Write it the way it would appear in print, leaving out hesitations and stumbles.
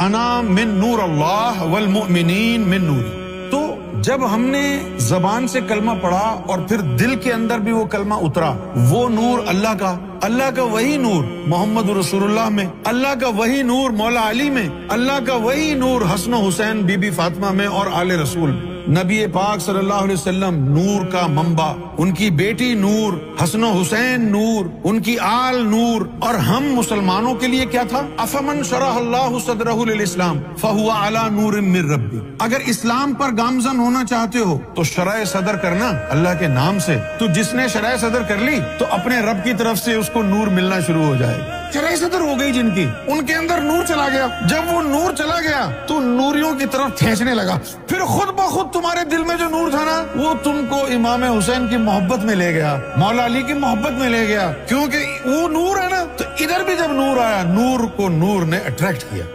انا من نور اللہ والمؤمنین من نور. تو جب ہم نے زبان سے کلمہ پڑھا اور پھر دل کے اندر بھی وہ کلمہ اترا، وہ نور اللہ کا وہی نور محمد رسول اللہ میں، اللہ کا وہی نور مولا علی میں، اللہ کا وہی نور حسن و حسین بی بی فاطمہ میں اور آل رسول. نبی پاک صلی اللہ علیہ وسلم نور کا منبع، ان کی بیٹی نور، حسن و حسین نور، ان کی آل نور. اور ہم مسلمانوں کے لیے کیا تھا؟ افمن شرح اللہ صدرہ للاسلام فہو علی نور من ربی. اگر اسلام پر گامزن ہونا چاہتے ہو تو شرح صدر کرنا اللہ کے نام سے. تو جس نے شرح صدر کر لی تو اپنے رب کی طرف سے اس کو نور ملنا شروع ہو جائے گا. شرح صدر ہو گئی جن کی، ان کے اندر نور چلا گیا. جب وہ نور چلا گیا تو نوریوں کی طرف کھینچنے لگا. پھر خود بخود تمہارے دل میں جو نور تھا نا، وہ تم کو امام حسین کی محبت میں لے گیا، مولا علی کی محبت میں لے گیا. کیونکہ وہ نور ہے نا، تو ادھر بھی جب نور آیا، نور کو نور نے اٹریکٹ کیا.